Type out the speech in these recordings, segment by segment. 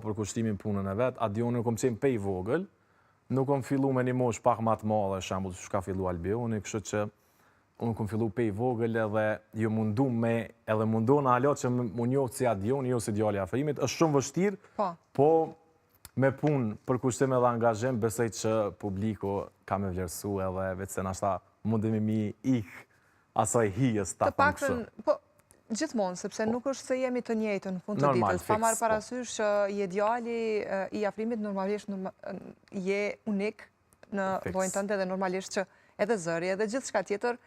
për kushtimin punën e vetë, a di unë kom qenë pej vogël, nuk kom fillu me një mosh pak ma të madhe, shambull që ka fillu Albioni, kështu që unë kom fillu pej vogël edhe ju mundu me, edhe mundu në alo që më njohë si Adioni, jo si djali Afrimit, është shumë vështirë, po me punë për kushtim edhe angazhem, besoj që publiku ka me vlerësu edhe vetë se nashta mundemi mi asaj hijës ta thëmë kështu. Gjithmonë, sepse nuk është se jemi të njëjtë në fund të ditës. Pa marrë parasysh që je djali i Afrimit, normalisht je unik në lojnë tënde dhe normalisht që edhe zëri, edhe gjithë shka tjetër,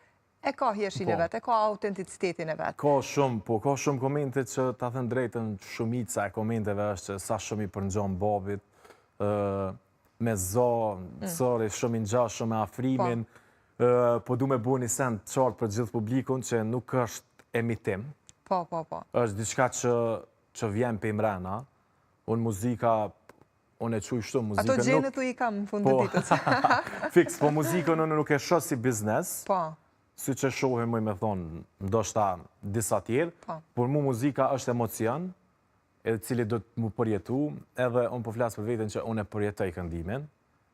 e ka hjeshin e vetë, e ka autenticitetin e vetë. Ka shumë komente që ta thënë drejtën shumica e komenteve është që sa shumë i përngjon babit, me zori, shumë i ngjash, shumë me Afrimin, po du me bu një send qartë për gjithë publikun që nuk është emitim. Po. është diçka që vjen për imrena. Unë muzika, unë e quj shtu muzika. Ato gjenet u i kam në fund të ditës. Fiks, po muzikën unë nuk e shoh si biznes. Po. Si që shohim me thonë, ndoshta disa tjerë. Por mu muzika është emocion, edhe cili do të mu përjetu, edhe unë po flasë për vetën që unë e përjetoj këndimin,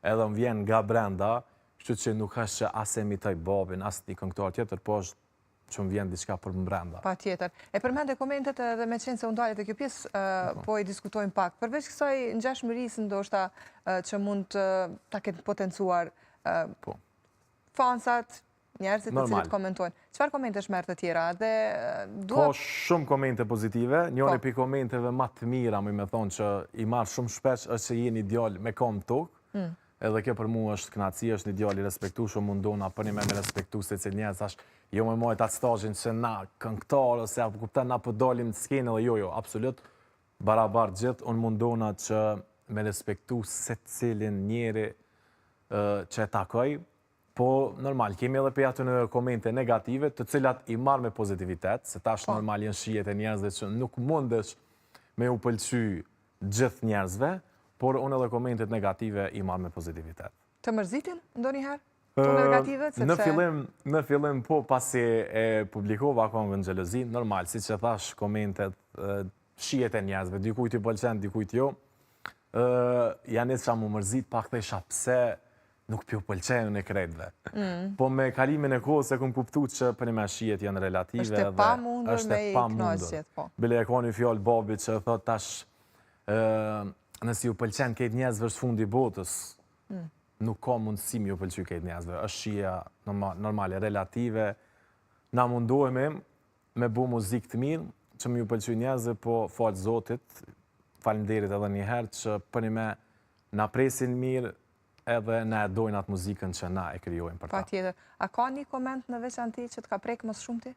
edhe unë vjen nga brenda, kështu që nuk është që as emitoj babin, as një këngëtar tjetër, po është që më vjen diçka për më brenda. Pa tjetër. E përmende komentet dhe me qenë se unë dalit e kjo pjesë, po i diskutojmë pak. Përveç kësaj ngjashmërisë ndoshta që mund ta ketë potencuar fansat, njerëzit të cilët komentojnë. Çfarë komentesh merr të tjera? Ka shumë komente pozitive. Njëri pi komenteve më të mira, më thonë që i marr shumë shpesh është që jeni djalë me kom tokë. Edhe kjo për mu është kënaqësi, është një djalë i respektueshëm, mundona për një me respektu se cilë njerëz thash, jo me mojt atë stazhin që na këngëtar ose apo kupton na po dalim në skenë dhe jo, absolut barabar gjithë, unë mundona që me respektu se cilin njeri që e takoj, po normal, kemi edhe për atë në komente negative, të cilat i marrë me pozitivitet, se tash normal jenë shijet e njerëzve që nuk mundesh me u pëlqy gjithë njerëzve, por unë edhe komentet negative i marrë me pozitivitet. Të mërzitin, ndonjëherë? Të negativet? Në fillim, po, pasi e publikova akon në xhelozi, normal, si që thash komentet, shijet e njerëzve, dikujt i pëlqen, dikujt jo, janë që mu mërzit, pak të isha pse nuk pjo pëlqenju në krejtve. Po me kalimin e kohës e kom kuptu që për një me shijet janë relative. Është e pa mundur me i knasjet, po. Bile e ka një fjallë babit që thot tash, nësi ju pëlqen këtë njerëzve është fundi botës, nuk ka mundësi mi ju pëlqy këtë njerëzve. është shia normale, relative. Na mundohemi me bu muzikë të mirë, që mi ju pëlqy njerëzve, po falë Zotit, falemderit edhe njëherë, që për një me na presin mirë, edhe na e dojnë atë muzikën që na e kryojnë për ta. Pa tjetër. A ka një koment në veçanti që të ka prek mësë shumëti?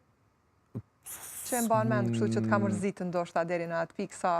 Që e mbanë mend kështu që të ka mërzitë ndoshta deri në atë pikë sa